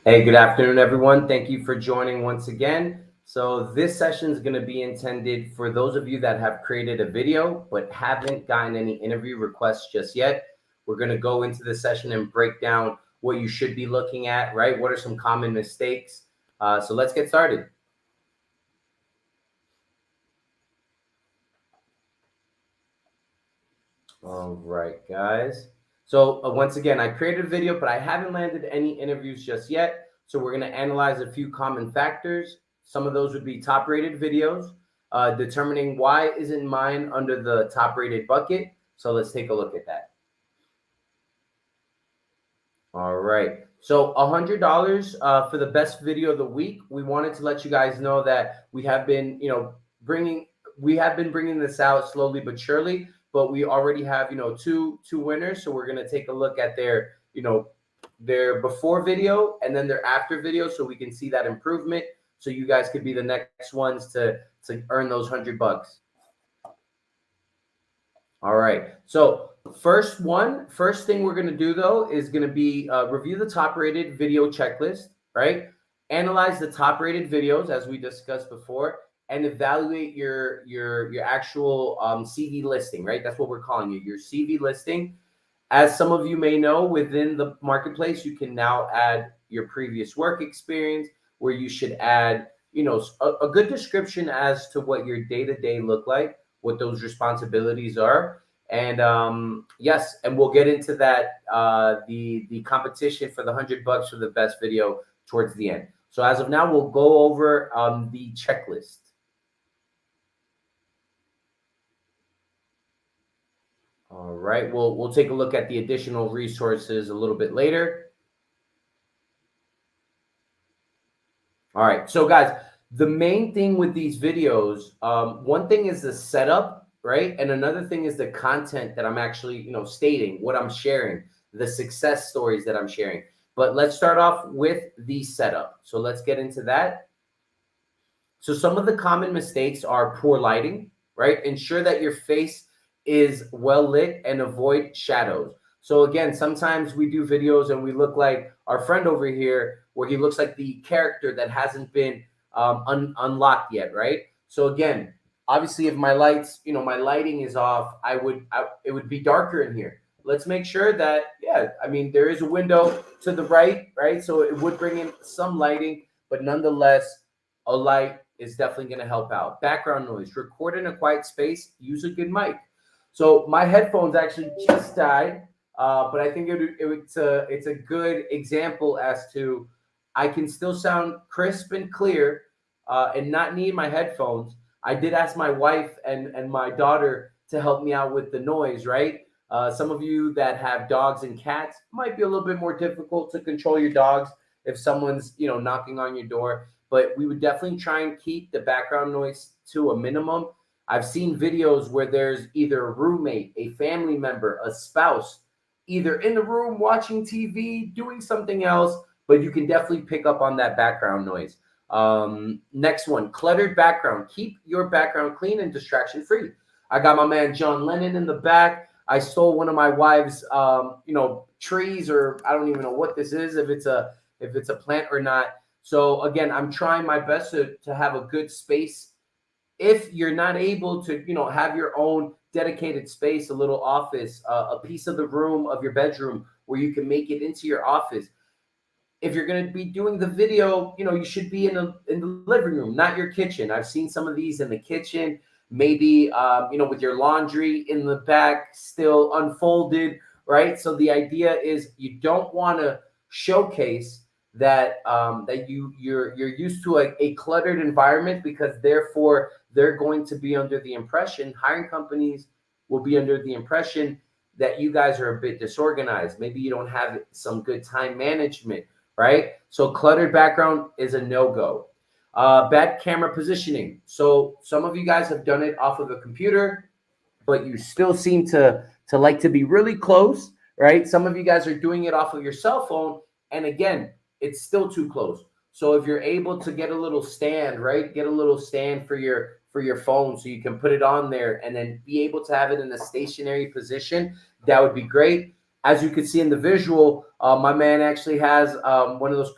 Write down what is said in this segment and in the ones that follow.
Hey, good afternoon, everyone. Thank you for joining once again. So this session is going to be intended for those of you that have created a video but haven't gotten any interview requests just yet. We're going to go into the session and break down what you should be looking at, right? What are some common mistakes? So let's get started. All right, guys. So once again, I created a video, but I haven't landed any interviews just yet. So we're going to analyze a few common factors. Some of those would be top rated videos, determining why isn't mine under the top rated bucket. So let's take a look at that. All right. So $100 for the best video of the week. We wanted to let you guys know that we have been, bringing this out slowly but surely. But we already have, two winners. So we're gonna take a look at their before video and then their after video, so we can see that improvement. So you guys could be the next ones to earn those $100. All right. So first thing we're going to do though is going to be review the top rated video checklist, right? Analyze the top rated videos as we discussed before, and evaluate your actual CV listing, right? That's what we're calling it, your CV listing. As some of you may know, within the marketplace, you can now add your previous work experience, where you should add, a good description as to what your day-to-day look like, what those responsibilities are. And yes, and we'll get into that, the competition for the $100 for the best video towards the end. So as of now, we'll go over the checklist. All right, we'll take a look at the additional resources a little bit later. All right, so guys, the main thing with these videos, one thing is the setup, right? And another thing is the content that I'm actually, stating, what I'm sharing, the success stories that I'm sharing. But let's start off with the setup. So let's get into that. So some of the common mistakes are poor lighting, right? Ensure that your face is well lit and avoid shadows. So again, sometimes we do videos and we look like our friend over here, where he looks like the character that hasn't been unlocked yet, right? So again, obviously, if my lights, my lighting is off, it would be darker in here. Let's make sure that, yeah, I mean, there is a window to the right? So it would bring in some lighting, but nonetheless, a light is definitely going to help out. Background noise, record in a quiet space, use a good mic. So my headphones actually just died, but I think it's a good example as to I can still sound crisp and clear and not need my headphones. I did ask my wife and my daughter to help me out with the noise, right? Some of you that have dogs and cats, might be a little bit more difficult to control your dogs if someone's, knocking on your door. But we would definitely try and keep the background noise to a minimum. I've seen videos where there's either a roommate, a family member, a spouse, either in the room watching TV, doing something else, but you can definitely pick up on that background noise. Next one, cluttered background. Keep your background clean and distraction free. I got my man John Lennon in the back. I stole one of my wife's, trees, or I don't even know what this is, if it's a plant or not. So again, I'm trying my best to have a good space. If you're not able to, have your own dedicated space, a little office, a piece of the room of your bedroom where you can make it into your office. If you're going to be doing the video, you should be in the living room, not your kitchen. I've seen some of these in the kitchen, maybe, with your laundry in the back still unfolded, right? So the idea is you don't want to showcase that you're used to a cluttered environment, because therefore they're going to be under the impression, hiring companies will be under the impression that you guys are a bit disorganized. Maybe you don't have some good time management, right? So cluttered background is a no-go. Bad camera positioning. So some of you guys have done it off of a computer, but you still seem to like to be really close, right? Some of you guys are doing it off of your cell phone, and again, it's still too close. So if you're able to get a little stand, right? Get a little stand for your phone so you can put it on there and then be able to have it in a stationary position. That would be great. as you can see in the visual, my man actually has one of those,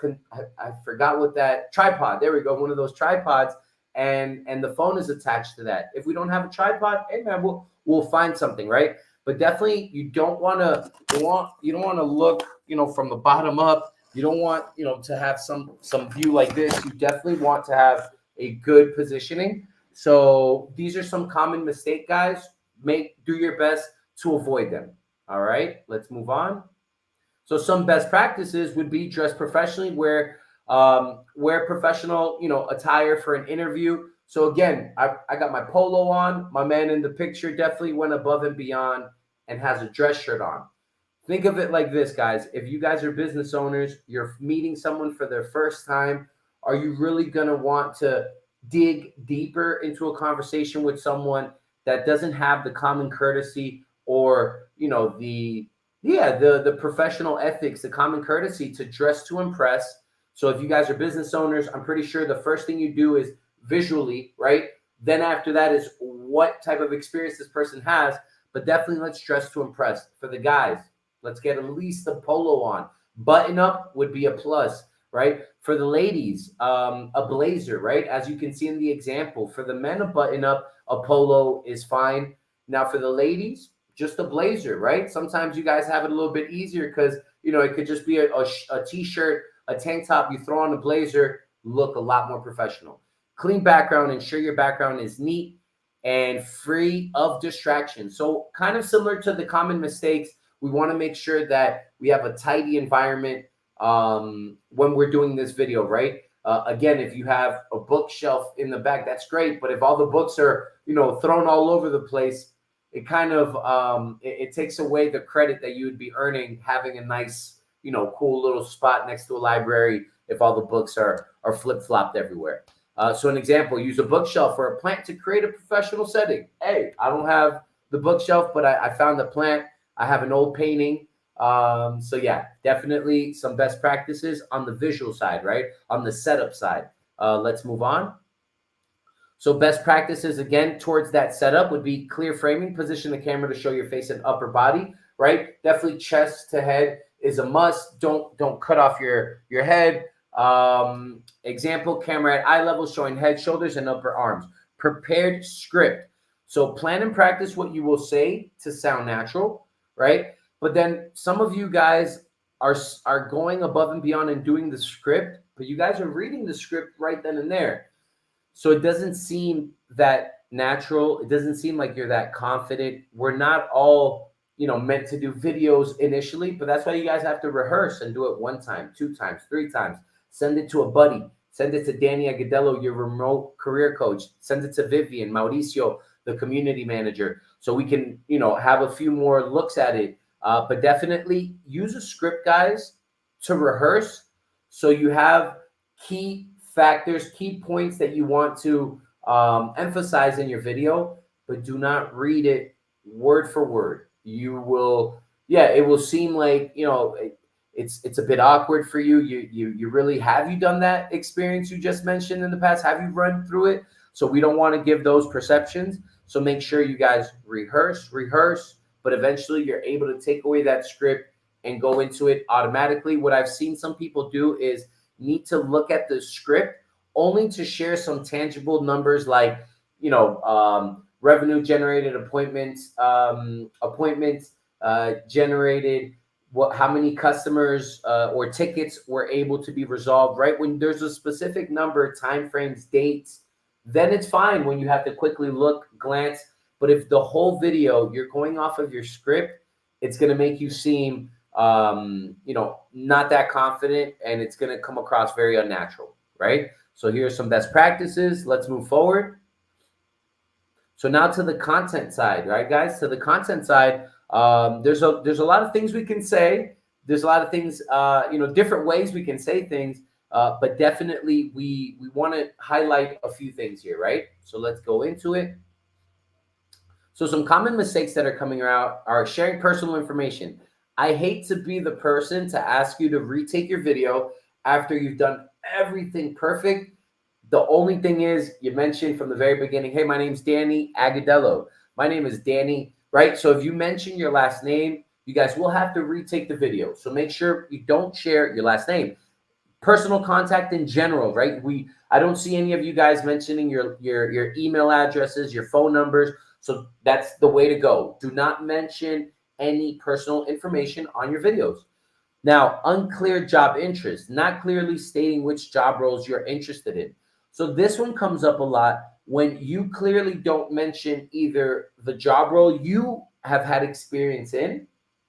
I forgot what that tripod, there we go, one of those tripods, and the phone is attached to that. If we don't have a tripod, hey man, we'll find something, right? But definitely you don't want to look, from the bottom up. You don't want, to have some view like this. You definitely want to have a good positioning. So these are some common mistake, guys. Do your best to avoid them. All right, let's move on. So some best practices would be dress professionally, wear professional, attire for an interview. So again, I got my polo on. My man in the picture definitely went above and beyond and has a dress shirt on. Think of it like this, guys. If you guys are business owners, you're meeting someone for their first time, are you really going to want to dig deeper into a conversation with someone that doesn't have the common courtesy or, the professional ethics, the common courtesy to dress to impress? So if you guys are business owners, I'm pretty sure the first thing you do is visually, right? Then after that is what type of experience this person has. But definitely let's dress to impress. For the guys, let's get at least the polo on. Button up would be a plus, right? For the ladies, a blazer, right? As you can see in the example. For the men, a button up, a polo is fine. Now for the ladies, just a blazer, right? Sometimes you guys have it a little bit easier because, it could just be a t-shirt, a tank top. You throw on a blazer, look a lot more professional. Clean background, ensure your background is neat and free of distractions. So kind of similar to the common mistakes, we want to make sure that we have a tidy environment when we're doing this video, right? Again, if you have a bookshelf in the back, that's great. But if all the books are, thrown all over the place, it kind of it takes away the credit that you would be earning having a nice, cool little spot next to a library if all the books are flip-flopped everywhere. So an example, use a bookshelf or a plant to create a professional setting. Hey, I don't have the bookshelf, but I found the plant. I have an old painting. So yeah, definitely some best practices on the visual side, right? On the setup side. Let's move on. So best practices, again, towards that setup would be clear framing. Position the camera to show your face and upper body, right? Definitely chest to head is a must. Don't cut off your head. Example, camera at eye level, showing head, shoulders, and upper arms. Prepared script. So plan and practice what you will say to sound natural, right? But then some of you guys are going above and beyond and doing the script, but you guys are reading the script right then and there. So it doesn't seem that natural. It doesn't seem like you're that confident. We're not all, meant to do videos initially, but that's why you guys have to rehearse and do it 1 time, 2 times, 3 times. Send it to a buddy. Send it to Danny Agudelo, your remote career coach. Send it to Vivian, Mauricio, the community manager, so we can, have a few more looks at it. But definitely use a script, guys, to rehearse so you have key factors, key points that you want to emphasize in your video, but do not read it word for word. You will, it will seem like, it's a bit awkward for you. You really, have you done that experience you just mentioned in the past? Have you run through it? So we don't want to give those perceptions. So make sure you guys rehearse, but eventually you're able to take away that script and go into it automatically. What I've seen some people do is need to look at the script only to share some tangible numbers like, revenue generated, appointments generated, how many customers or tickets were able to be resolved, right? When there's a specific number, timeframes, dates, then it's fine when you have to quickly look, glance. But if the whole video, you're going off of your script, it's going to make you seem, not that confident, and it's going to come across very unnatural, right? So here's some best practices. Let's move forward. So now to the content side, right, guys? To the content side, there's a lot of things we can say. There's a lot of things, different ways we can say things, but definitely we want to highlight a few things here, right? So let's go into it. So some common mistakes that are coming out are sharing personal information. I hate to be the person to ask you to retake your video after you've done everything perfect. The only thing is, you mentioned from the very beginning, hey, my name's Danny Agudelo. My name is Danny, right? So if you mention your last name, you guys will have to retake the video. So make sure you don't share your last name. Personal contact in general, right? I don't see any of you guys mentioning your email addresses, your phone numbers. So that's the way to go. Do not mention any personal information on your videos. Now, unclear job interest, not clearly stating which job roles you're interested in. So this one comes up a lot when you clearly don't mention either the job role you have had experience in,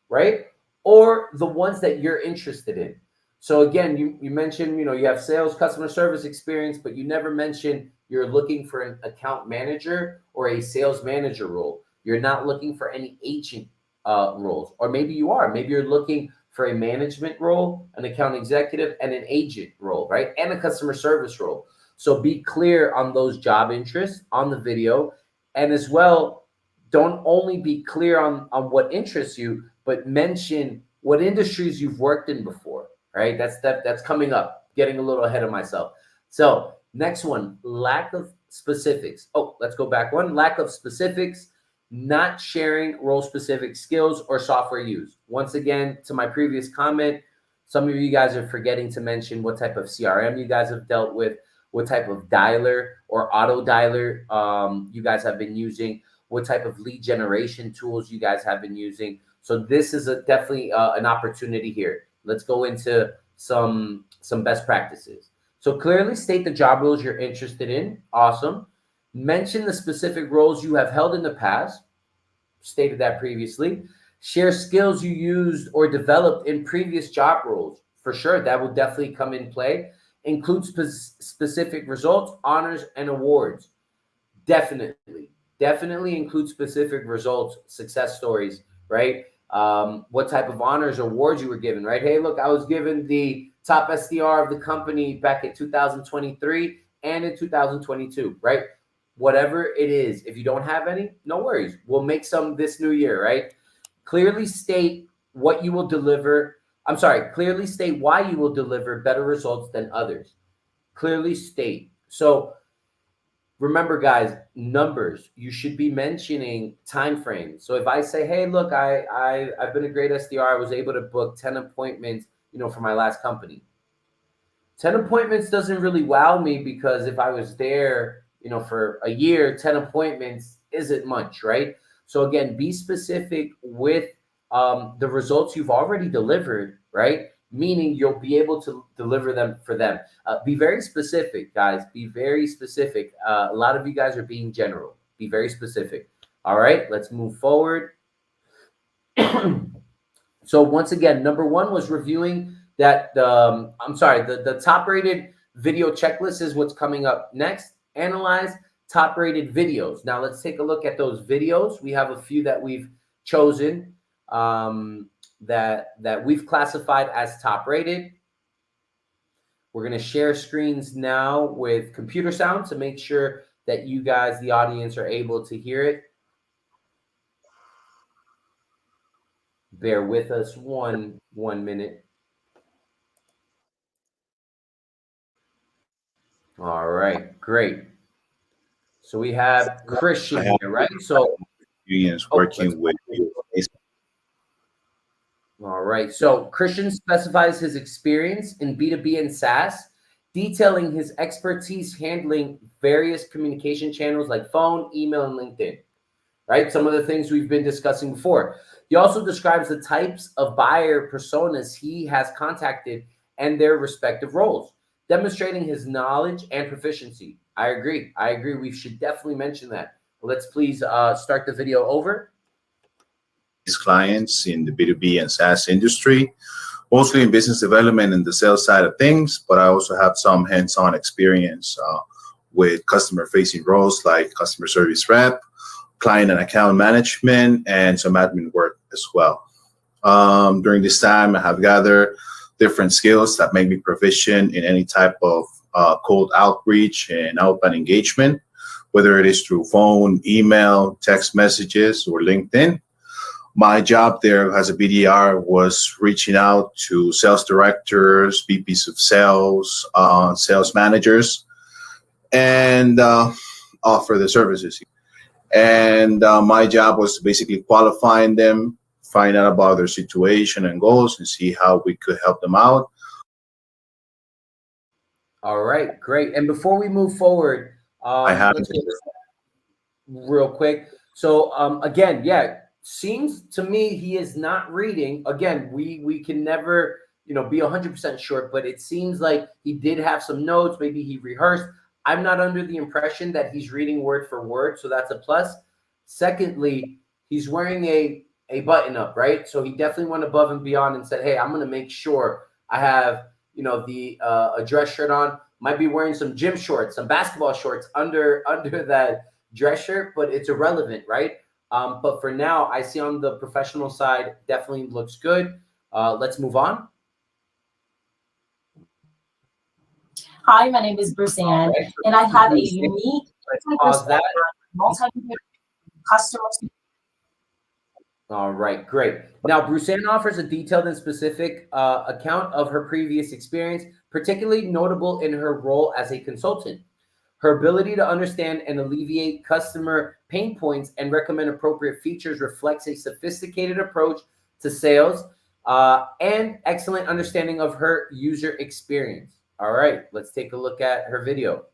right? Or the ones that you're interested in. So again, you mentioned, you have sales, customer service experience, but you never mention you're looking for an account manager or a sales manager role. You're not looking for any agent roles, or maybe you are. Maybe you're looking for a management role, an account executive, and an agent role, right? And a customer service role. So be clear on those job interests on the video. And as well, don't only be clear on what interests you, but mention what industries you've worked in before, right? That's coming up, getting a little ahead of myself. So next one, lack of specifics. Oh, let's go back one. Lack of specifics, not sharing role-specific skills or software used. Once again, to my previous comment, some of you guys are forgetting to mention what type of CRM you guys have dealt with, what type of dialer or auto dialer you guys have been using, what type of lead generation tools you guys have been using. So this is definitely an opportunity here. Let's go into some best practices. So clearly state the job roles you're interested in. Awesome. Mention the specific roles you have held in the past. Stated that previously. Share skills you used or developed in previous job roles. For sure, that will definitely come in play. Include specific results, honors, and awards. Definitely include specific results, success stories, right? What type of honors, awards you were given, right? Hey, look, I was given the top SDR of the company back in 2023 and in 2022, right? Whatever it is, if you don't have any, no worries. We'll make some this new year, right? Clearly state what you will deliver. Clearly state why you will deliver better results than others. Clearly state. So remember, guys, numbers. You should be mentioning time frames. So if I say, hey, look, I've been a great SDR. I was able to book 10 appointments, for my last company. 10 appointments doesn't really wow me, because if I was there, for a year, 10 appointments isn't much, right? So again, be specific with the results you've already delivered, right? Meaning you'll be able to deliver them for them. Be very specific, guys. Be very specific. A lot of you guys are being general. Be very specific. All right, let's move forward. So once again, number one was reviewing that. The top rated video checklist is what's coming up next. Analyze top rated videos. Now let's take a look at those videos. We have a few that we've chosen that we've classified as top rated. We're going to share screens now with computer sound to make sure that you guys, the audience, are able to hear it. Bear with us one minute. All right, great. So we have Christian here, right? So working with you. All right. So Christian specifies his experience in B2B and SaaS, detailing his expertise handling various communication channels like phone, email, and LinkedIn, right? Some of the things we've been discussing before. He also describes the types of buyer personas he has contacted and their respective roles, demonstrating his knowledge and proficiency. I agree. We should definitely mention that. Let's please start the video over. Clients in the B2B and SaaS industry, mostly in business development and the sales side of things, but I also have some hands-on experience with customer-facing roles like customer service rep, client and account management, and some admin work as well. During this time, I have gathered different skills that make me proficient in any type of cold outreach and outbound engagement, whether it is through phone, email, text messages, or LinkedIn. My job there as a BDR was reaching out to sales directors, VPs of sales, sales managers, and offer the services. And my job was basically qualifying them, find out about their situation and goals and see how we could help them out. All right, great. And before we move forward, I have let's get this real quick. So again, yeah, seems to me he is not reading. Again, we can never, you know, be 100% sure, but it seems like he did have some notes. Maybe he rehearsed. I'm not under the impression that he's reading word for word, so that's a plus. Secondly, he's wearing a button up, right? So he definitely went above and beyond and said, hey, I'm going to make sure I have, you know, a dress shirt on. Might be wearing some gym shorts, some basketball shorts under that dress shirt, but it's irrelevant, right? But for now, I see on the professional side, definitely looks good. Let's move on. Hi, my name is Bruce Ann, Right. and I have a unique Let's pause that. customer. All right, great. Now, Bruceanne offers a detailed and specific account of her previous experience, particularly notable in her role as a consultant. Her ability to understand and alleviate customer pain points and recommend appropriate features reflects a sophisticated approach to sales and excellent understanding of her user experience. All right, let's take a look at her video.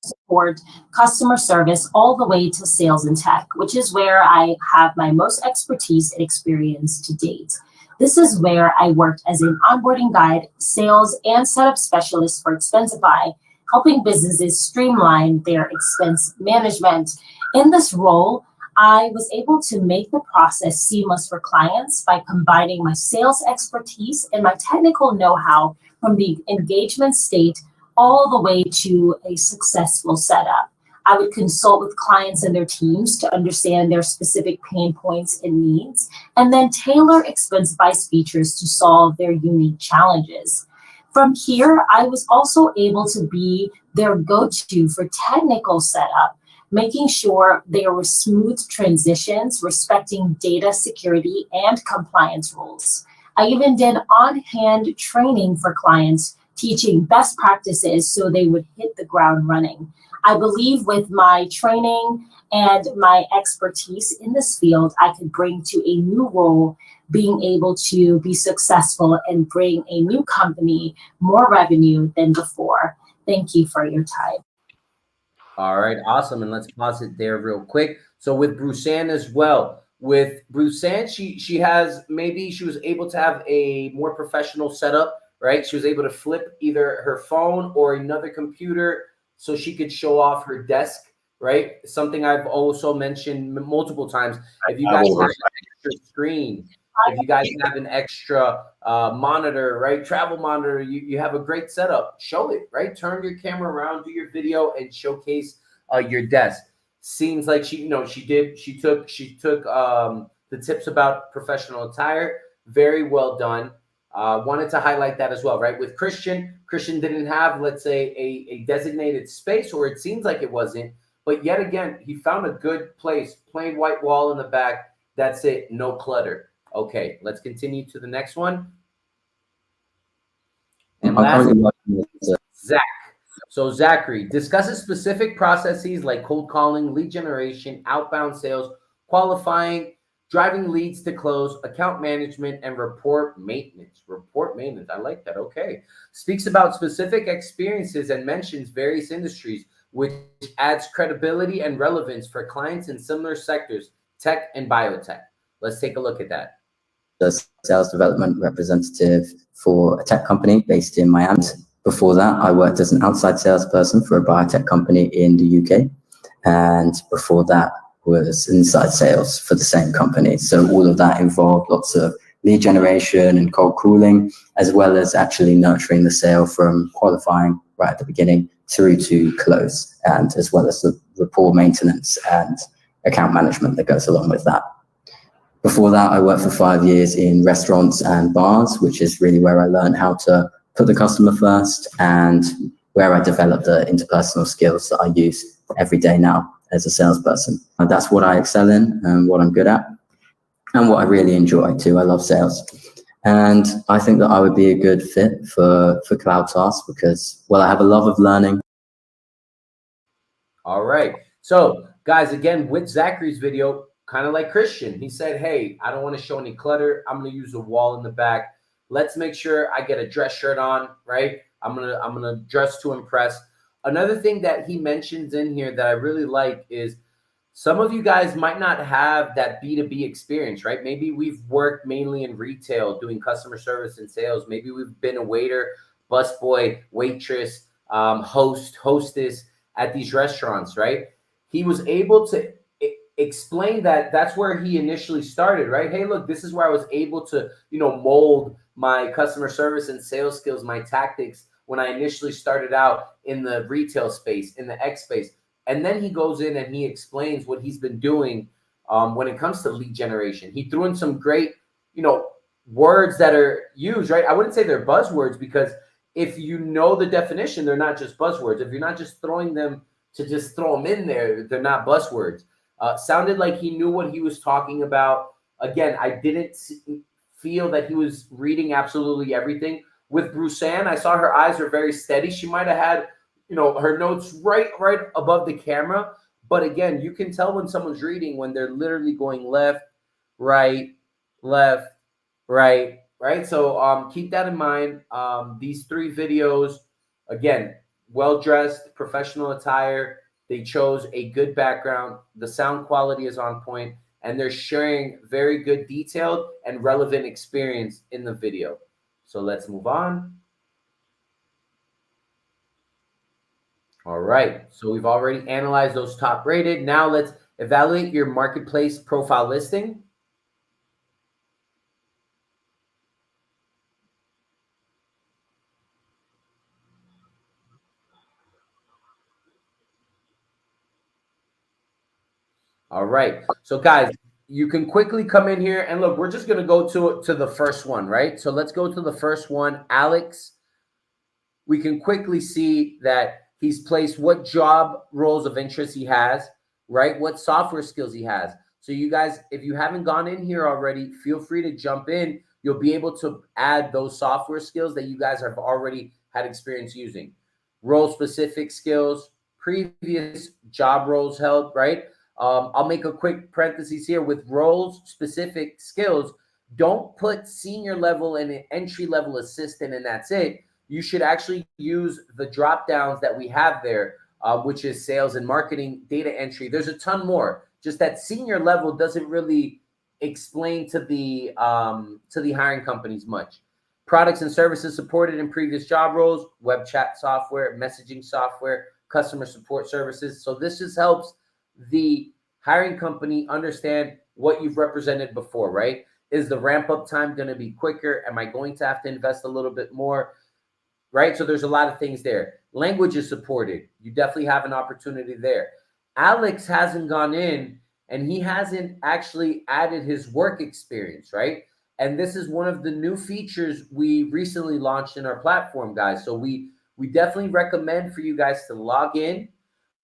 Support, customer service, all the way to sales and tech, which is where I have my most expertise and experience to date. This is where I worked as an onboarding guide, sales, and setup specialist for Expensify, helping businesses streamline their expense management. In this role, I was able to make the process seamless for clients by combining my sales expertise and my technical know-how from the engagement state all the way to a successful setup. I would consult with clients and their teams to understand their specific pain points and needs, and then tailor Expensify's features to solve their unique challenges. From here, I was also able to be their go-to for technical setup, making sure there were smooth transitions, respecting data security and compliance rules. I even did on-hand training for clients, teaching best practices so they would hit the ground running. I believe with my training and my expertise in this field, I could bring to a new role, being able to be successful and bring a new company more revenue than before. Thank you for your time. All right, awesome. And let's pause it there real quick. So with Bruceanne as well, with Bruceanne, she has, maybe she was able to have a more professional setup, right? She was able to flip either her phone or another computer so she could show off her desk, right? Something I've also mentioned multiple times. If you guys have an extra screen, if you guys have an extra monitor, right? Travel monitor, you have a great setup. Show it, right? Turn your camera around, do your video, and showcase your desk. Seems like she took the tips about professional attire. Very well done. Wanted to highlight that as well, right? With Christian didn't have, let's say, a designated space, or it seems like it wasn't. But yet again, he found a good place, plain white wall in the back. That's it, no clutter. Okay, let's continue to the next one. And lastly, Zach. So Zachary discusses specific processes like cold calling, lead generation, outbound sales, qualifying, driving leads to close, account management, and report maintenance. Report maintenance, I like that. Okay. Speaks about specific experiences and mentions various industries, which adds credibility and relevance for clients in similar sectors, tech and biotech. Let's take a look at that. The sales development representative for a tech company based in Miami. Before that, I worked as an outside salesperson for a biotech company in the UK. And before that was inside sales for the same company. So all of that involved lots of lead generation and cold calling, as well as actually nurturing the sale from qualifying right at the beginning through to close, and as well as the rapport maintenance and account management that goes along with that. Before that, I worked for 5 years in restaurants and bars, which is really where I learned how to put the customer first and where I developed the interpersonal skills that I use every day now as a salesperson. And that's what I excel in and what I'm good at and what I really enjoy too. I love sales. And I think that I would be a good fit for CloudTask because, well, I have a love of learning. All right. So guys, again, with Zachary's video, kind of like Christian. He said, hey, I don't want to show any clutter. I'm going to use a wall in the back. Let's make sure I get a dress shirt on, right? I'm gonna dress to impress. Another thing that he mentions in here that I really like is some of you guys might not have that B2B experience, right? Maybe we've worked mainly in retail doing customer service and sales. Maybe we've been a waiter, busboy, waitress, host, hostess at these restaurants, right? He was able to explain that that's where he initially started, right? Hey, look, this is where I was able to, mold my customer service and sales skills, my tactics when I initially started out in the retail space, in the X space. And then he goes in and he explains what he's been doing when it comes to lead generation. He threw in some great, words that are used, right? I wouldn't say they're buzzwords, because if you know the definition, they're not just buzzwords. If you're not just throwing them to just throw them in there, they're not buzzwords. Sounded like he knew what he was talking about. Again, I didn't feel that he was reading absolutely everything. With Bruceanne, I saw her eyes were very steady. She might have had, her notes right above the camera. But again, you can tell when someone's reading when they're literally going left, right, right. So keep that in mind. These 3 videos, again, well-dressed, professional attire. They chose a good background. The sound quality is on point, and they're sharing very good detailed and relevant experience in the video. So let's move on. All right. So we've already analyzed those top rated. Now let's evaluate your marketplace profile listing. All right. So guys, you can quickly come in here and look, we're just going to go to the first one, right? So let's go to the first one, Alex. We can quickly see that he's placed what job roles of interest he has, right? What software skills he has. So you guys, if you haven't gone in here already, feel free to jump in. You'll be able to add those software skills that you guys have already had experience using. Role-specific skills, previous job roles held, right? I'll make a quick parenthesis here with roles-specific skills. Don't put senior level and an entry level assistant and that's it. You should actually use the drop downs that we have there, which is sales and marketing, data entry. There's a ton more. Just that senior level doesn't really explain to the hiring companies much. Products and services supported in previous job roles, web chat software, messaging software, customer support services. So this just helps the hiring company understand what you've represented before, right? Is the ramp up time going to be quicker? Am I going to have to invest a little bit more? Right? So there's a lot of things there. Language is supported. You definitely have an opportunity there. Alex hasn't gone in and he hasn't actually added his work experience, right? And this is one of the new features we recently launched in our platform, guys. So we definitely recommend for you guys to log in,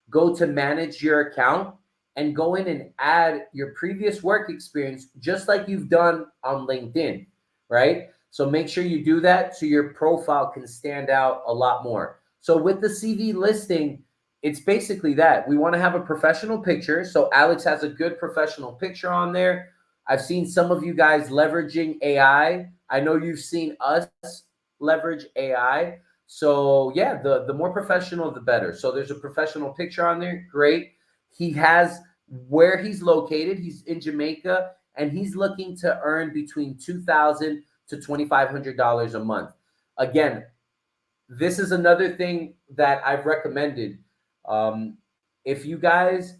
go to manage your account, and go in and add your previous work experience just like you've done on LinkedIn, right? So make sure you do that so your profile can stand out a lot more. So with the CV listing, it's basically that. We want to have a professional picture. So Alex has a good professional picture on there. I've seen some of you guys leveraging AI. I know you've seen us leverage AI. So yeah, the more professional, the better. So there's a professional picture on there. Great. He has where he's located. He's in Jamaica, and he's looking to earn between $2,000 to $2,500 a month. Again, this is another thing that I've recommended. If you guys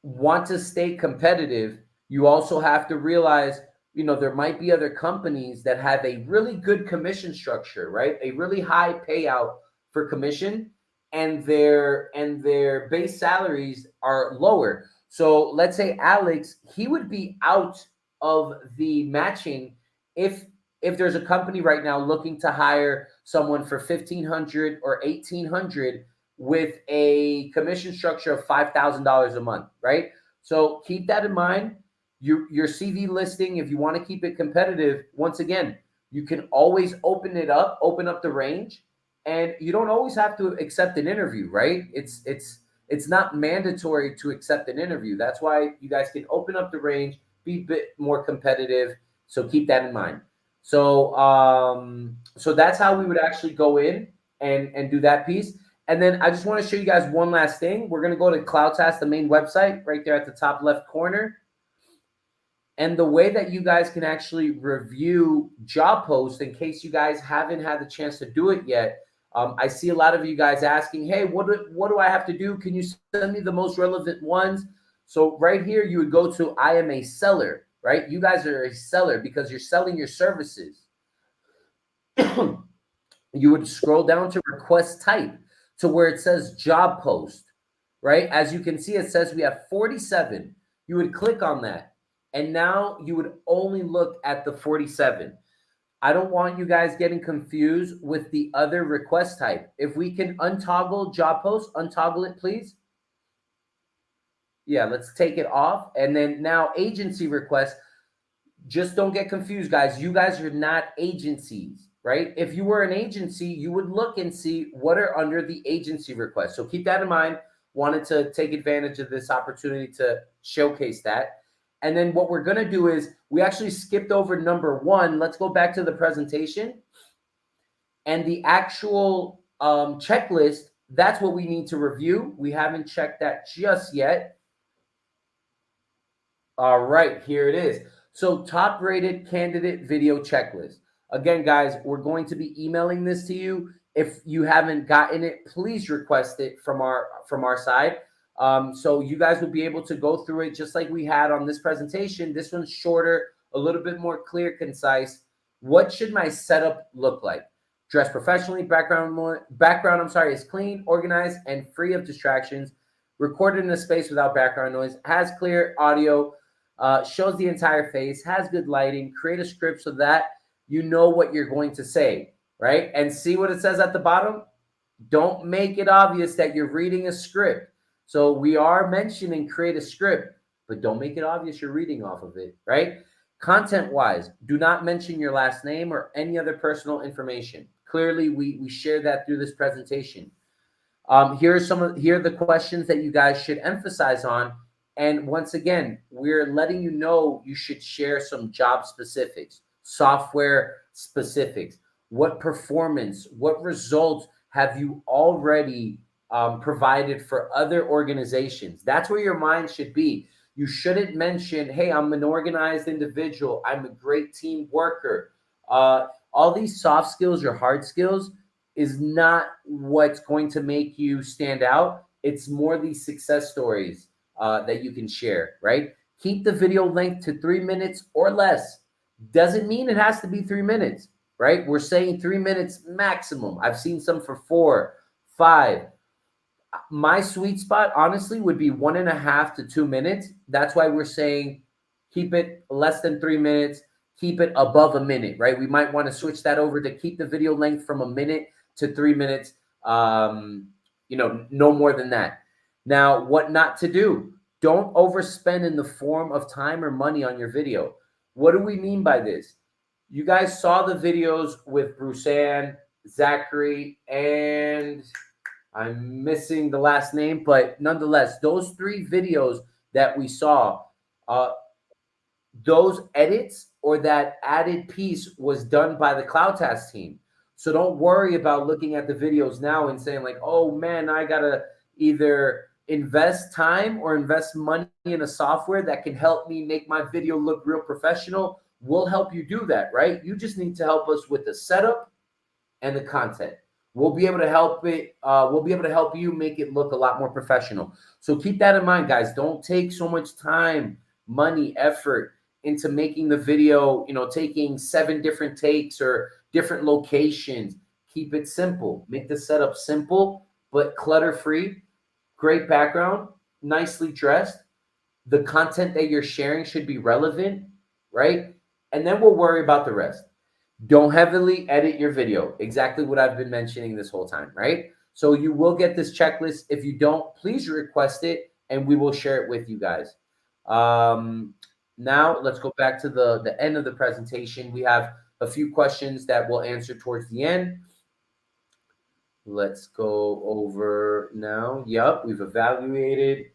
want to stay competitive, you also have to realize, there might be other companies that have a really good commission structure, right? A really high payout for commission, and their base salaries are lower. So let's say Alex, he would be out of the matching if there's a company right now looking to hire someone for $1,500 or $1,800 with a commission structure of $5,000 a month, right? So keep that in mind. Your CV listing, if you want to keep it competitive, once again, you can always open up the range, and you don't always have to accept an interview, right? It's It's not mandatory to accept an interview. That's why you guys can open up the range, be a bit more competitive. So keep that in mind. So so that's how we would actually go in and do that piece. And then I just want to show you guys one last thing. We're going to go to CloudTask, the main website, right there at the top left corner. And the way that you guys can actually review job posts, in case you guys haven't had the chance to do it yet, I see a lot of you guys asking, hey, what do I have to do? Can you send me the most relevant ones? So right here, you would go to I am a seller, right? You guys are a seller because you're selling your services. You would scroll down to request type to where it says job post, right? As you can see, it says we have 47. You would click on that. And now you would only look at the 47. I don't want you guys getting confused with the other request type. If we can untoggle job post, untoggle it, please. Yeah, let's take it off. And then now agency request. Just don't get confused, guys. You guys are not agencies, right? If you were an agency, you would look and see what are under the agency request. So keep that in mind. Wanted to take advantage of this opportunity to showcase that. And then what we're going to do is we actually skipped over number 1. Let's go back to the presentation. And the actual checklist, that's what we need to review. We haven't checked that just yet. All right, here it is. So top rated candidate video checklist. Again, guys, we're going to be emailing this to you. If you haven't gotten it, please request it from our side. So you guys will be able to go through it just like we had on this presentation. This one's shorter, a little bit more clear, concise. What should my setup look like? Dress professionally, background is clean, organized, and free of distractions. Recorded in a space without background noise, has clear audio, shows the entire face, has good lighting. Create a script so that you know what you're going to say, right? And see what it says at the bottom? Don't make it obvious that you're reading a script. So we are mentioning create a script, but don't make it obvious you're reading off of it, right? Content-wise, do not mention your last name or any other personal information. Clearly, we shared that through this presentation. Here are the questions that you guys should emphasize on. And once again, we're letting you know you should share some job specifics, software specifics. What performance, what results have you already provided for other organizations? That's where your mind should be. You shouldn't mention, hey, I'm an organized individual. I'm a great team worker. All these soft skills or hard skills is not what's going to make you stand out. It's more these success stories that you can share, right? Keep the video length to 3 minutes or less. Doesn't mean it has to be 3 minutes, right? We're saying 3 minutes maximum. I've seen some for 4, 5. My sweet spot, honestly, would be 1.5 to 2 minutes. That's why we're saying keep it less than 3 minutes, keep it above a minute, right? We might want to switch that over to keep the video length from 1 minute to 3 minutes, no more than that. Now, what not to do? Don't overspend in the form of time or money on your video. What do we mean by this? You guys saw the videos with Bruceanne, Zachary, and I'm missing the last name, but nonetheless, those 3 videos that we saw, those edits or that added piece was done by the CloudTask team. So don't worry about looking at the videos now and saying like, oh man, I gotta either invest time or invest money in a software that can help me make my video look real professional. We'll help you do that, right? You just need to help us with the setup and the content. We'll be able to help it. We'll be able to help you make it look a lot more professional. So keep that in mind, guys. Don't take so much time, money, effort into making the video, taking 7 different takes or different locations. Keep it simple. Make the setup simple, but clutter-free. Great background, nicely dressed. The content that you're sharing should be relevant, right? And then we'll worry about the rest. Don't heavily edit your video. Exactly what I've been mentioning this whole time, right? So you will get this checklist. If you don't, please request it and we will share it with you guys. Now let's go back to the end of the presentation. We have a few questions that we'll answer towards the end. Let's go over now. Yep, we've evaluated.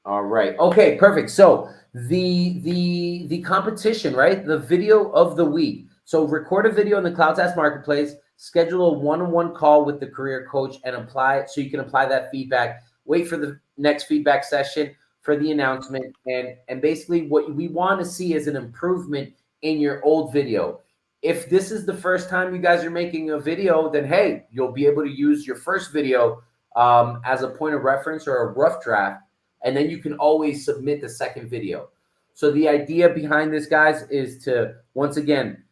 All right. Okay, perfect. So the competition, right? The video of the week. So record a video in the CloudTask Marketplace, schedule a one-on-one call with the career coach and apply so you can apply that feedback. Wait for the next feedback session for the announcement. And basically what we want to see is an improvement in your old video. If this is the first time you guys are making a video, then hey, you'll be able to use your first video as a point of reference or a rough draft. And then you can always submit the second video. So the idea behind this, guys, is to, once again,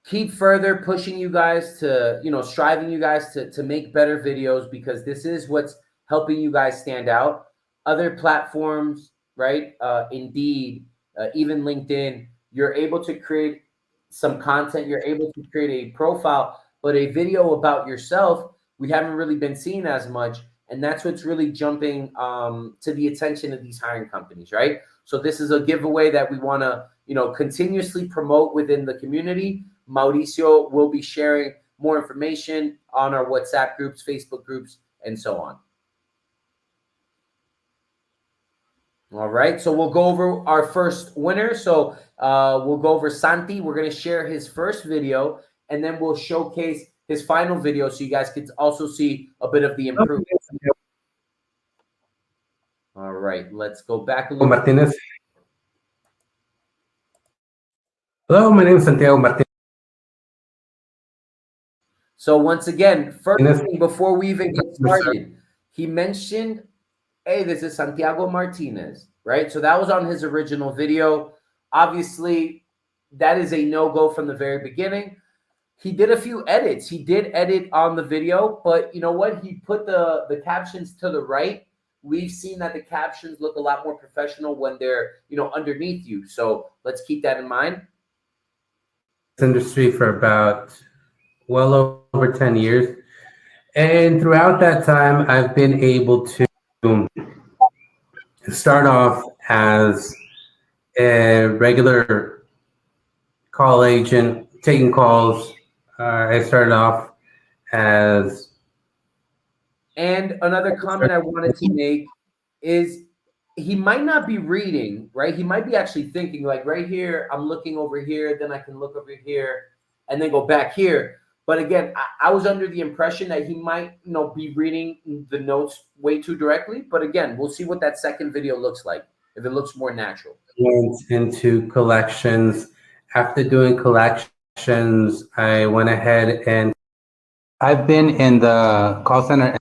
keep further pushing you guys to, striving you guys to make better videos, because this is what's helping you guys stand out. Other platforms, right? Indeed, even LinkedIn, you're able to create some content. You're able to create a profile, but a video about yourself, we haven't really been seeing as much. And that's what's really jumping to the attention of these hiring companies, right? So this is a giveaway that we want to, continuously promote within the community. Mauricio will be sharing more information on our WhatsApp groups, Facebook groups, and so on. All right, so we'll go over our first winner. So we'll go over Santi. We're going to share his first video, and then we'll showcase his final video so you guys can also see a bit of the improvement. All right, let's go back a little. Martinez. Hello, my name is Santiago Martinez. So once again, first thing before we even get started, he mentioned, hey, this is Santiago Martinez, right? So that was on his original video. Obviously, that is a no-go from the very beginning. He did a few edits. He did edit on the video, but you know what? He put the captions to the right. We've seen that the captions look a lot more professional when they're, underneath you. So let's keep that in mind. Industry for about well over 10 years. And throughout that time, I've been able to start off as a regular call agent, taking calls. I started off as... And another comment I wanted to make is he might not be reading, right? He might be actually thinking, like right here, I'm looking over here, then I can look over here and then go back here. But again, I was under the impression that he might, be reading the notes way too directly. But again, we'll see what that second video looks like, if it looks more natural. Went into collections. After doing collections, I went ahead and I've been in the call center.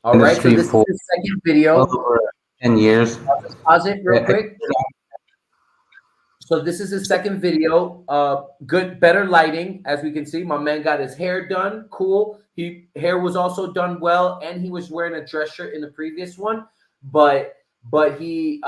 All right, so this is the second video. Over 10 years. Pause it real quick. So this is his second video. Good, better lighting, as we can see. My man got his hair done. Cool. Hair was also done well, and he was wearing a dress shirt in the previous one. But obviously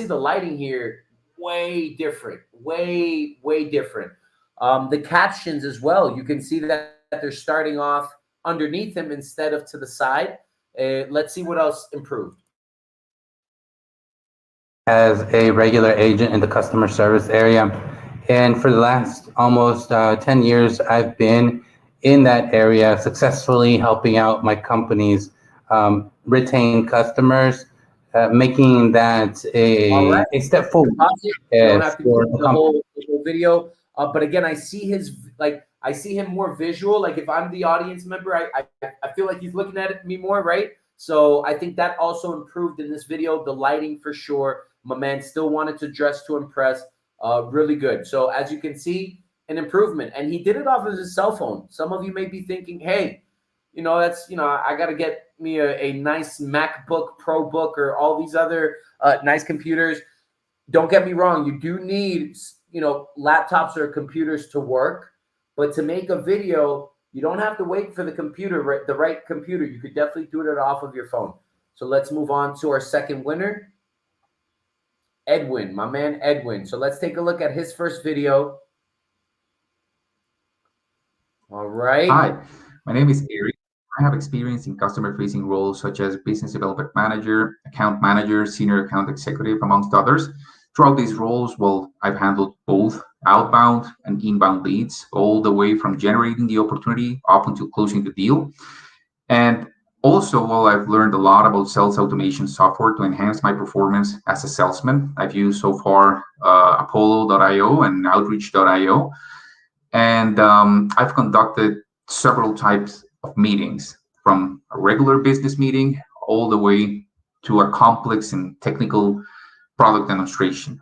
the lighting here way different, way different. The captions as well. You can see that they're starting off underneath him instead of to the side. Let's see what else improved. As a regular agent in the customer service area. And for the last almost 10 years, I've been in that area, successfully helping out my companies retain customers, making that a step forward. You don't have to do the whole video. But again, I see him more visual. Like if I'm the audience member, I feel like he's looking at me more, right? So I think that also improved in this video. The lighting for sure. My man still wanted to dress to impress. Really good. So as you can see, an improvement. And he did it off of his cell phone. Some of you may be thinking, hey, I got to get me a nice MacBook Pro book or all these other nice computers. Don't get me wrong. You do need, laptops or computers to work. But to make a video, you don't have to wait for the computer, the right computer. You could definitely do it off of your phone. So let's move on to our second winner, Edwin, my man Edwin. So let's take a look at his first video. All right. Hi, my name is Eric. I have experience in customer-facing roles such as business development manager, account manager, senior account executive, amongst others. Throughout these roles, I've handled both outbound and inbound leads, all the way from generating the opportunity up until closing the deal. And also, well, I've learned a lot about sales automation software to enhance my performance as a salesman. I've used so far Apollo.io and Outreach.io. And I've conducted several types of meetings, from a regular business meeting all the way to a complex and technical product demonstration.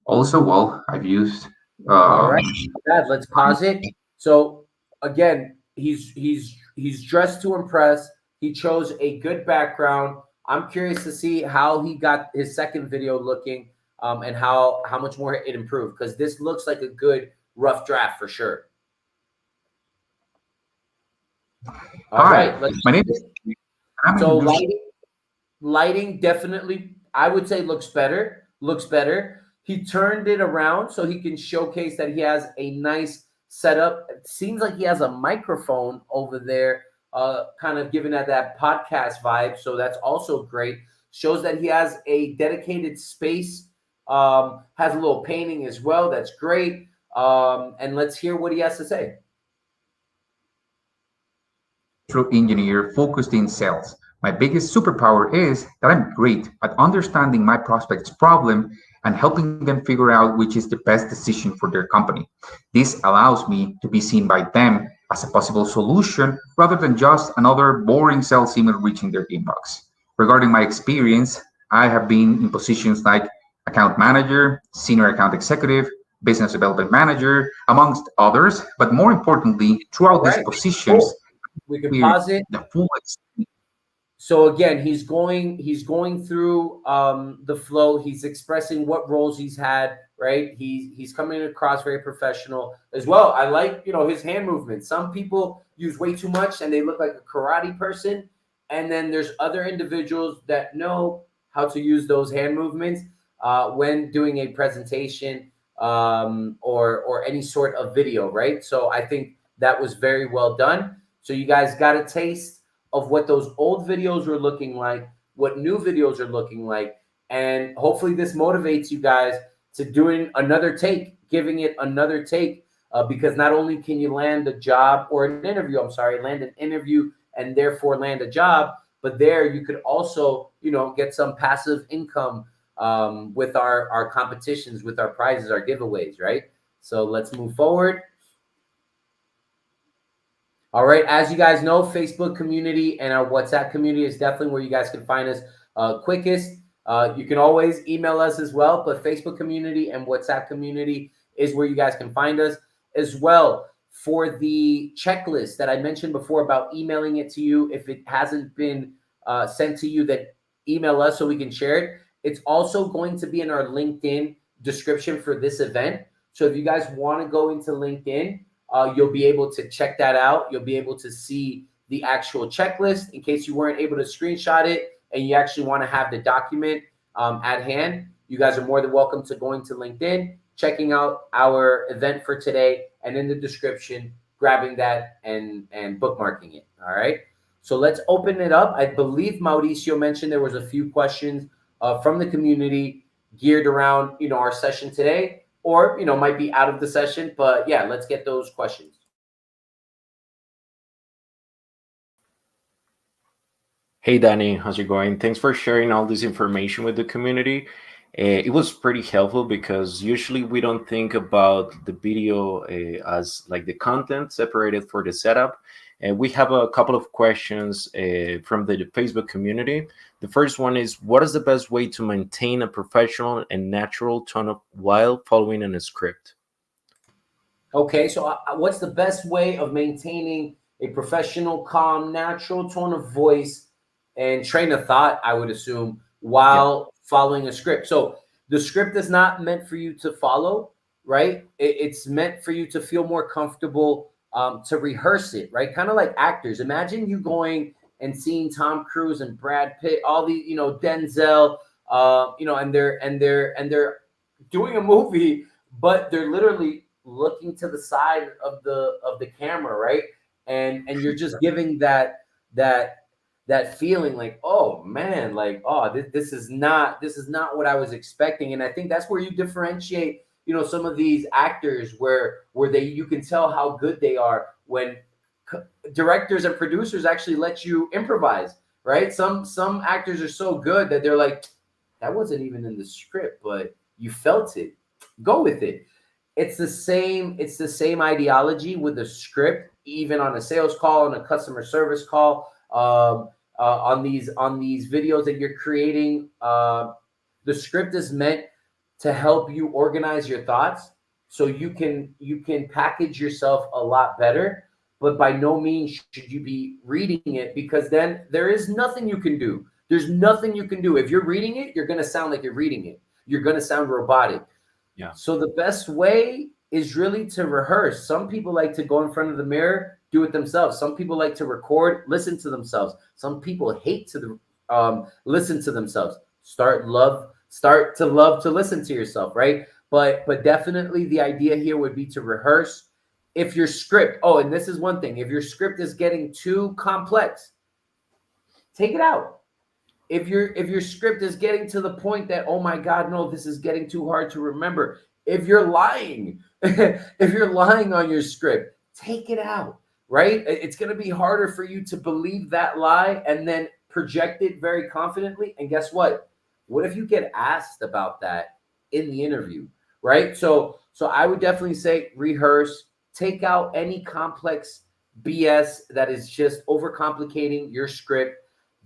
Also, well, I've used. All Um, right, Dad, let's pause it. So again, he's dressed to impress. He chose a good background. I'm curious to see how he got his second video looking, and how much more it improved, because this looks like a good rough draft for sure. All Hi, right, let's. my name is. I'm So an lighting definitely, I would say, looks better. Looks better. He turned it around so he can showcase that he has a nice setup. It seems like he has a microphone over there, kind of giving that podcast vibe. So that's also great. Shows that he has a dedicated space. Has a little painting as well. That's great. And let's hear what he has to say. engineer focused in sales. My biggest superpower is that I'm great at understanding my prospect's problem and helping them figure out which is the best decision for their company. This allows me to be seen by them as a possible solution rather than just another boring sales email reaching their inbox. Regarding my experience, I have been in positions like account manager, senior account executive, business development manager, amongst others. But more importantly, throughout All these right, positions, cool. We can pause it. the full So again, he's going through the flow. He's expressing what roles he's had, right? He's coming across very professional as well. I like, his hand movements. Some people use way too much and they look like a karate person, and then there's other individuals that know how to use those hand movements when doing a presentation, or any sort of video, right? So I think that was very well done. So you guys got a taste of what those old videos were looking like, what new videos are looking like, and hopefully this motivates you guys to doing another take, giving it another take, because not only can you land a job or an interview, land an interview and therefore land a job, but there you could also, get some passive income with our competitions, with our prizes, our giveaways, right? So let's move forward. All right, as you guys know, Facebook community and our WhatsApp community is definitely where you guys can find us quickest. You can always email us as well, but Facebook community and WhatsApp community is where you guys can find us as well. For the checklist that I mentioned before about emailing it to you, if it hasn't been sent to you, then email us so we can share it. It's also going to be in our LinkedIn description for this event. So if you guys want to go into LinkedIn, you'll be able to check that out. You'll be able to see the actual checklist in case you weren't able to screenshot it and you actually want to have the document at hand. You guys are more than welcome to going to LinkedIn, checking out our event for today, and in the description, grabbing that and bookmarking it. All right. So let's open it up. I believe Mauricio mentioned there was a few questions from the community geared around, our session today, or, might be out of the session, but yeah, let's get those questions. Hey Danny, how's it going? Thanks for sharing all this information with the community. It was pretty helpful because usually we don't think about the video as like the content separated for the setup. And we have a couple of questions from the Facebook community. The first one is, what is the best way to maintain a professional and natural tone while following in a script? Okay, so what's the best way of maintaining a professional, calm, natural tone of voice and train of thought, I would assume, while following a script? So the script is not meant for you to follow, right? It's meant for you to feel more comfortable, to rehearse it, right? Kind of like actors. Imagine you going and seeing Tom Cruise and Brad Pitt, all these, Denzel, and they're doing a movie, but they're literally looking to the side of the camera, right? And you're just giving that feeling like, oh man, like, oh, this is not what I was expecting. And I think that's where you differentiate some of these actors where you can tell how good they are when directors and producers actually let you improvise, right? Some actors are so good that they're like, that wasn't even in the script, but you felt it. Go with it. It's the same ideology with the script, even on a sales call, on a customer service call, on these videos that you're creating. The script is meant to help you organize your thoughts so you can package yourself a lot better. But by no means should you be reading it, because then there is nothing you can do. There's nothing you can do. If you're reading it, you're going to sound like you're reading it. You're going to sound robotic. Yeah. So the best way is really to rehearse. Some people like to go in front of the mirror, do it themselves. Some people like to record, listen to themselves. Some people hate to listen to themselves. Start to love to listen to yourself, right? But definitely the idea here would be to rehearse. If your script, and this is one thing, if your script is getting too complex, take it out. If your script is getting to the point that, oh my God, no, this is getting too hard to remember. If you're lying, if you're lying on your script, take it out, right? It's going to be harder for you to believe that lie and then project it very confidently. And guess what? What if you get asked about that in the interview, right? So I would definitely say rehearse, take out any complex BS that is just overcomplicating your script.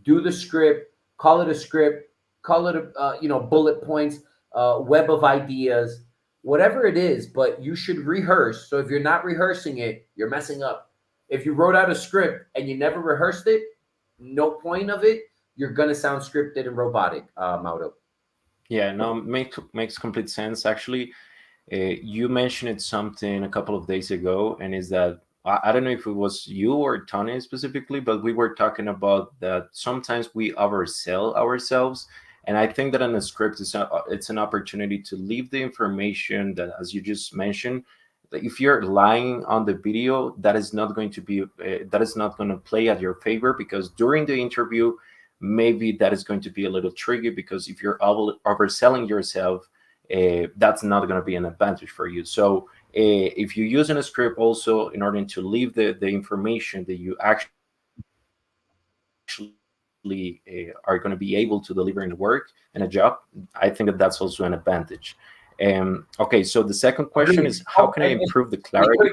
Do the script, call it a script, call it a bullet points, web of ideas, whatever it is, but you should rehearse. So if you're not rehearsing it, you're messing up. If you wrote out a script and you never rehearsed it, no point of it. You're gonna sound scripted and robotic, Mauro. Yeah, no, makes complete sense. Actually, you mentioned something a couple of days ago, and is that I don't know if it was you or Tony specifically, but we were talking about that sometimes we oversell ourselves. And I think that in a script, it's an opportunity to leave the information that, as you just mentioned, that if you're lying on the video, that is not going to play at your favor, because during the interview, maybe that is going to be a little tricky, because if you're overselling yourself, that's not going to be an advantage for you. So if you use in a script also, in order to leave the information that you actually are going to be able to deliver in work and a job, I think that that's also an advantage. Okay, so the second question is, how can I improve the clarity?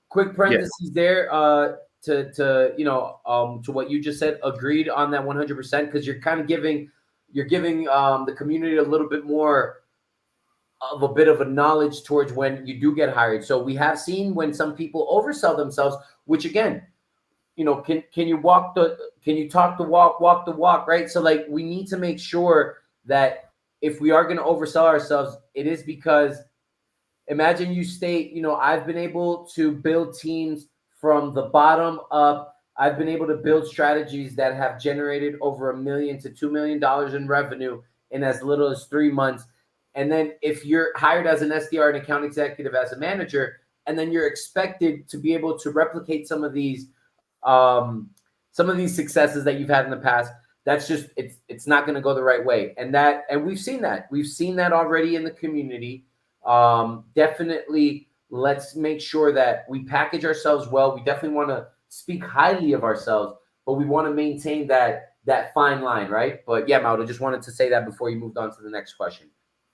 Quick parentheses there. To what you just said, agreed on that 100%, because you're kind of giving the community a little bit more of a bit of a knowledge towards when you do get hired. So we have seen when some people oversell themselves, which again, can you talk the walk, right? So like, we need to make sure that if we are going to oversell ourselves, it is because, imagine you state, I've been able to build teams from the bottom up. I've been able to build strategies that have generated over $1 million to $2 million in revenue in as little as 3 months. And then if you're hired as an SDR, an account executive, as a manager, and then you're expected to be able to replicate some of these successes that you've had in the past, that's just, it's not going to go the right way. And we've seen that already in the community. Definitely, let's make sure that we package ourselves well. We definitely want to speak highly of ourselves, but we want to maintain that fine line, right? But yeah, Mauro, just wanted to say that before you moved on to the next question.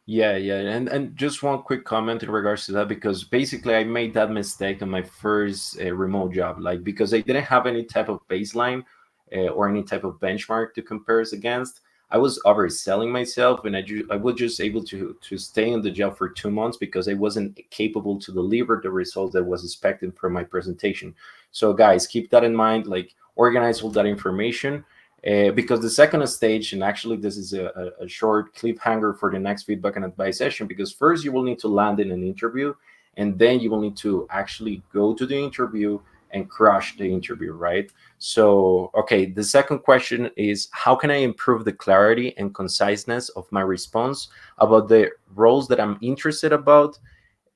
Yeah, and just one quick comment in regards to that, because basically I made that mistake on my first remote job, because I didn't have any type of baseline or any type of benchmark to compare us against. I was overselling myself, and I was just able to stay in the job for 2 months because I wasn't capable to deliver the results that was expected from my presentation. So guys, keep that in mind, organize all that information. Because the second stage, and actually this is a short cliffhanger for the next feedback and advice session, because first you will need to land in an interview, and then you will need to actually go to the interview and crush the interview, right? So, okay, the second question is, how can I improve the clarity and conciseness of my response about the roles that I'm interested about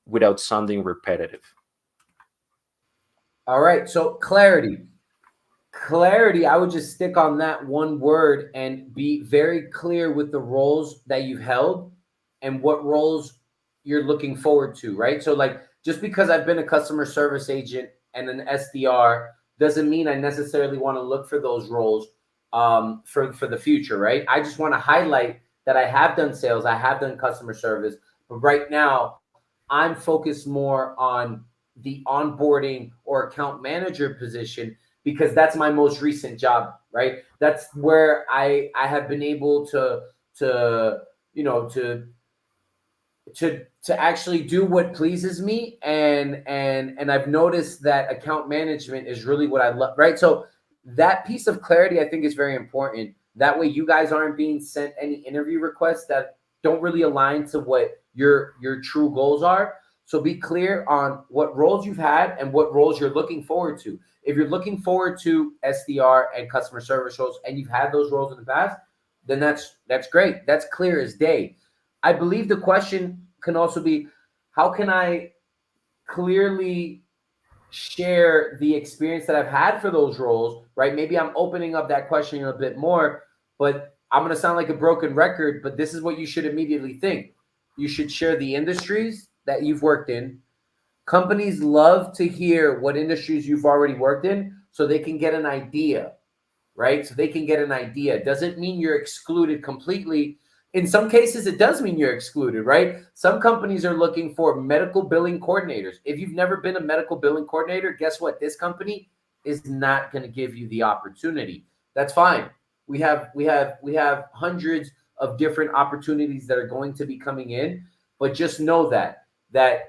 without sounding repetitive? All right, so clarity, I would just stick on that one word and be very clear with the roles that you've held and what roles you're looking forward to, right? So like, just because I've been a customer service agent and an SDR doesn't mean I necessarily want to look for those roles for the future, right? I just want to highlight that I have done sales, I have done customer service, but right now I'm focused more on the onboarding or account manager position because that's my most recent job, right? That's where I have been able to you know to actually do what pleases me, and I've noticed that account management is really what I love, right? So that piece of clarity I think is very important. That way you guys aren't being sent any interview requests that don't really align to what your true goals are. So be clear on what roles you've had and what roles you're looking forward to. If you're looking forward to SDR and customer service roles and you've had those roles in the past, then that's great. That's clear as day. I believe the question can also be, how can I clearly share the experience that I've had for those roles, right? Maybe I'm opening up that question a bit more, but I'm going to sound like a broken record, but this is what you should immediately think. You should share the industries that you've worked in. Companies love to hear what industries you've already worked in so they can get an idea, right? So they can get an idea. Doesn't mean you're excluded completely. In some cases, it does mean you're excluded, right? Some companies are looking for medical billing coordinators. If you've never been a medical billing coordinator, guess what? This company is not going to give you the opportunity. That's fine. We have hundreds of different opportunities that are going to be coming in, but just know that the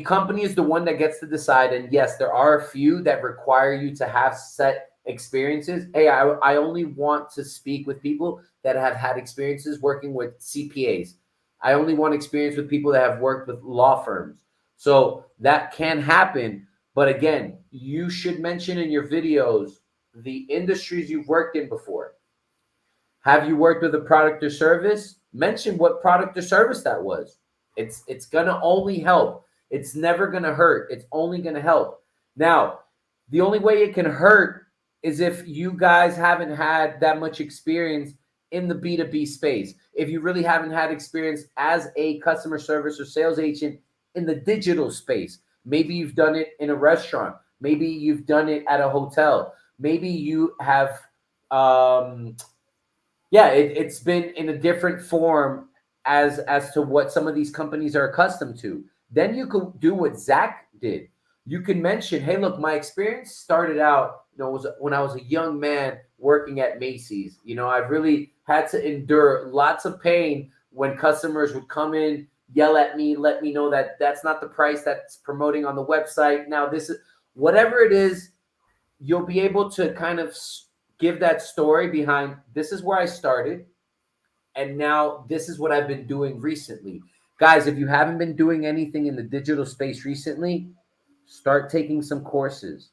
company is the one that gets to decide. And yes, there are a few that require you to have set experiences. Hey, I only want to speak with people that have had experiences working with CPAs. I only want experience with people that have worked with law firms. So that can happen. But again, you should mention in your videos the industries you've worked in before. Have you worked with a product or service? Mention what product or service that was. It's going to only help. It's never going to hurt. It's only going to help. Now, the only way it can hurt is if you guys haven't had that much experience in the B2B space. If you really haven't had experience as a customer service or sales agent in the digital space. Maybe you've done it in a restaurant. Maybe you've done it at a hotel. Maybe you have, it's been in a different form as to what some of these companies are accustomed to. Then you could do what Zach did. You can mention, hey, look, my experience started out, was when I was a young man working at Macy's. I've really had to endure lots of pain when customers would come in, yell at me, let me know that that's not the price that's promoting on the website. Now, this is whatever it is, you'll be able to kind of give that story behind, this is where I started, and now this is what I've been doing recently. Guys, if you haven't been doing anything in the digital space recently, start taking some courses.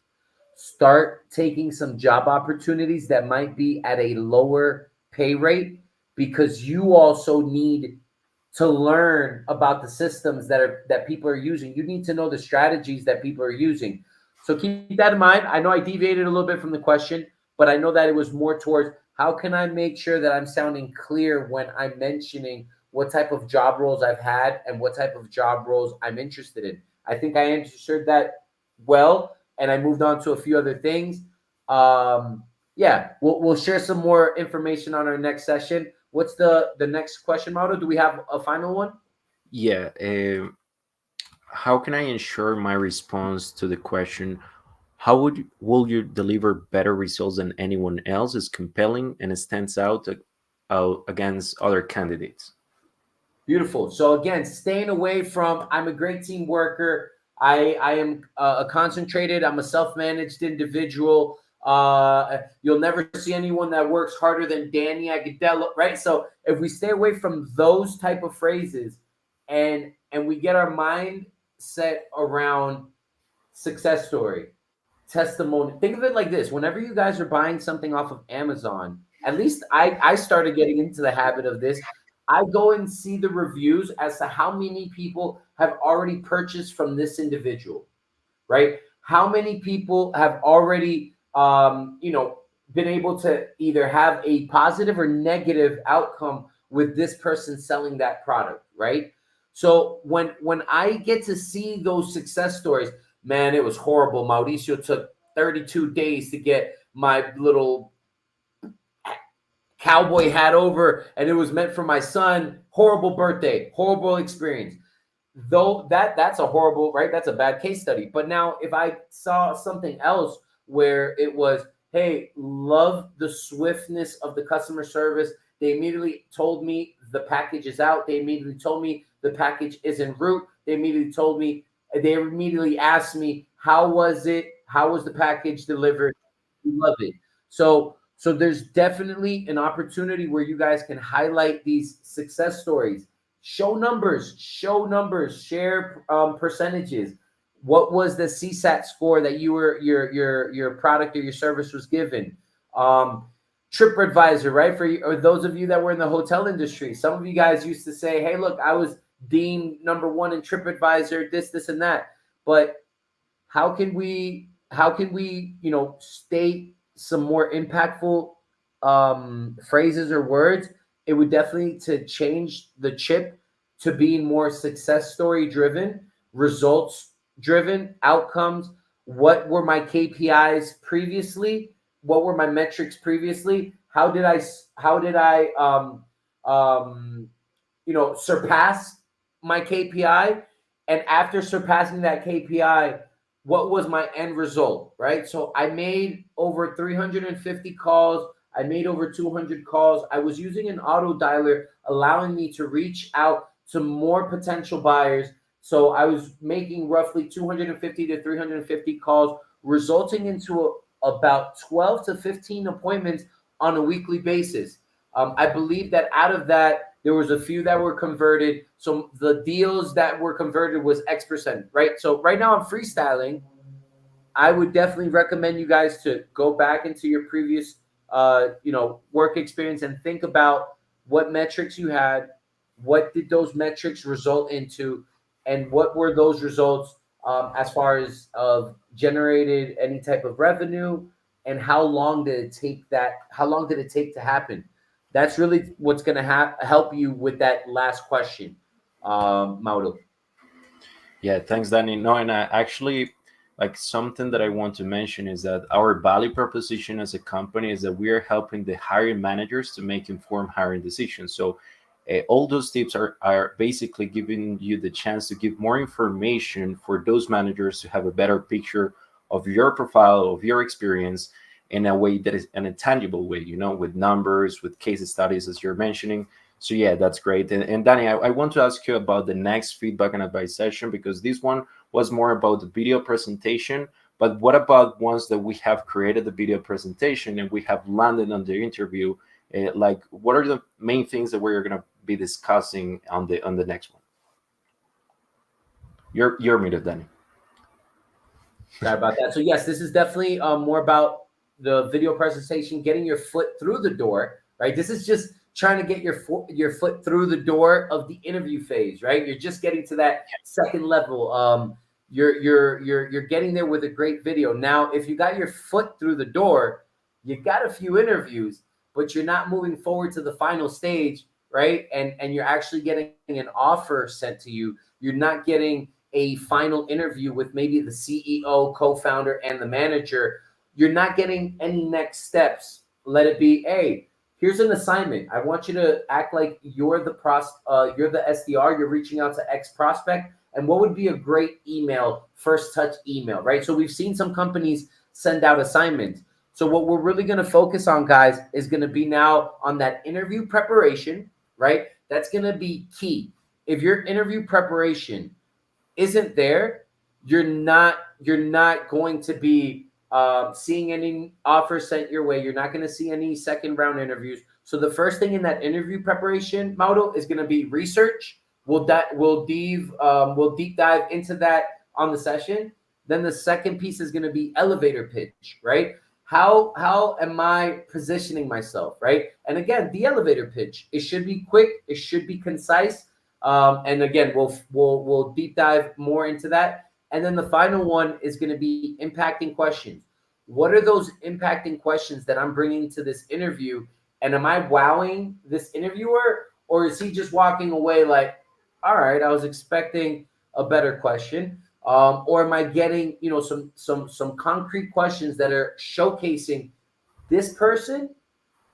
Start taking some job opportunities that might be at a lower pay rate, because you also need to learn about the systems that people are using. You need to know the strategies that people are using. So keep that in mind. I know I deviated a little bit from the question, but I know that it was more towards how can I make sure that I'm sounding clear when I'm mentioning what type of job roles I've had and what type of job roles I'm interested in. I think I answered that well, and I moved on to a few other things. We'll share some more information on our next session. What's the next question, Mauro? Do we have a final one? Yeah. How can I ensure my response to the question, how will you deliver better results than anyone else, is compelling and it stands out against other candidates? Beautiful. So again, staying away from, I'm a great team worker. I am concentrated. I'm a self-managed individual. You'll never see anyone that works harder than Danny Agudelo, right? So if we stay away from those type of phrases and we get our mind set around success story, testimony. Think of it like this. Whenever you guys are buying something off of Amazon, at least I started getting into the habit of this. I go and see the reviews as to how many people have already purchased from this individual, right? How many people have already, been able to either have a positive or negative outcome with this person selling that product, right? So when I get to see those success stories, man, it was horrible. Mauricio took 32 days to get my little cowboy hat over, and it was meant for my son. Horrible birthday, horrible experience. Though that's a horrible, right? That's a bad case study. But now if I saw something else where it was, hey, love the swiftness of the customer service. They immediately told me the package is out. They immediately told me the package is en route. They immediately asked me, how was it? How was the package delivered? We love it. So there's definitely an opportunity where you guys can highlight these success stories, show numbers, share percentages. What was the CSAT score that your product or your service was given? TripAdvisor, right? Or those of you that were in the hotel industry, some of you guys used to say, hey, look, I was deemed #1 in TripAdvisor, this, and that. But how can we, state some more impactful phrases or words? It would definitely to change the chip to being more success story driven, results driven, outcomes. What were my KPIs previously? What were my metrics previously? How did I surpass my KPI? And after surpassing that KPI, what was my end result, right? So I made over 350 calls. I made over 200 calls. I was using an auto dialer, allowing me to reach out to more potential buyers. So I was making roughly 250 to 350 calls, resulting into about 12 to 15 appointments on a weekly basis. I believe that out of that, there was a few that were converted. So the deals that were converted was X%, right? So right now I'm freestyling. I would definitely recommend you guys to go back into your previous, work experience and think about what metrics you had, what did those metrics result into, and what were those results as far as generated any type of revenue, and how long did it take to happen? That's really what's going to help you with that last question, Mauro. Yeah, thanks, Danny. No, and actually, like something that I want to mention is that our value proposition as a company is that we are helping the hiring managers to make informed hiring decisions. So all those tips are basically giving you the chance to give more information for those managers to have a better picture of your profile, of your experience, in a way that is in a tangible way, with numbers, with case studies, as you're mentioning. So yeah, that's great. And Danny, I want to ask you about the next feedback and advice session, because this one was more about the video presentation. But what about once that we have created the video presentation and we have landed on the interview? What are the main things that we're going to be discussing on the next one? You're muted, Danny. Sorry about that. So yes, this is definitely more about the video presentation, getting your foot through the door, right? This is just trying to get your foot through the door of the interview phase, right? You're just getting to that second level. You're getting there with a great video. Now, if you got your foot through the door, you got a few interviews, but you're not moving forward to the final stage, right? And you're actually getting an offer sent to you. You're not getting a final interview with maybe the CEO, co-founder, and the manager. You're not getting any next steps. Let it be, hey, here's an assignment. I want you to act like you're the SDR. You're reaching out to X prospect. And what would be a great email, first touch email, right? So we've seen some companies send out assignments. So what we're really going to focus on, guys, is going to be now on that interview preparation, right? That's going to be key. If your interview preparation isn't there, you're not going to be seeing any offers sent your way. You're not going to see any second round interviews. So the first thing in that interview preparation, Mauro, is going to be research. We'll deep dive into that on the session. Then the second piece is going to be elevator pitch, right? How am I positioning myself, right? And again, the elevator pitch, it should be quick, it should be concise. And again, we'll deep dive more into that. And then the final one is going to be impacting questions. What are those impacting questions that I'm bringing to this interview? And am I wowing this interviewer, or is he just walking away like, all right, I was expecting a better question, or am I getting, you know, some concrete questions that are showcasing this person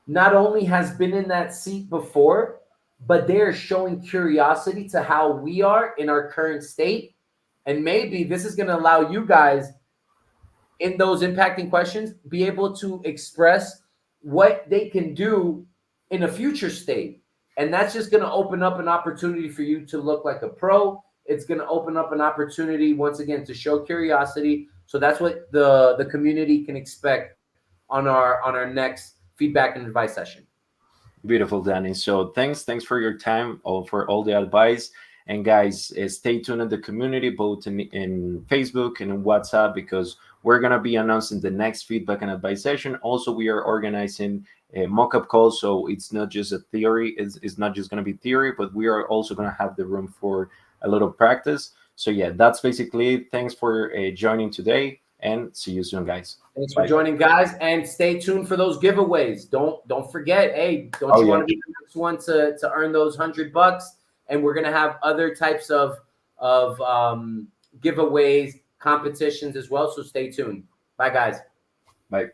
not only has been in that seat before, but they're showing curiosity to how we are in our current state. And maybe this is going to allow you guys in those impacting questions be able to express what they can do in a future state. And that's just going to open up an opportunity for you to look like a pro. It's going to open up an opportunity, once again, to show curiosity. So that's what the community can expect on our next feedback and advice session. Beautiful, Danny. So thanks for your time, for all the advice. And guys, stay tuned in the community, both in Facebook and in WhatsApp, because we're going to be announcing the next feedback and advice session. Also, we are organizing a mock-up call, so it's not just a theory. It's not just going to be theory, but we are also going to have the room for a little practice. So yeah, that's basically it. Thanks for joining today, and see you soon, guys. Thanks for joining, guys, and stay tuned for those giveaways. Don't forget, hey, don't you want to be the next one to earn those $100? And we're gonna have other types of giveaways, competitions as well. So stay tuned. Bye, guys. Bye.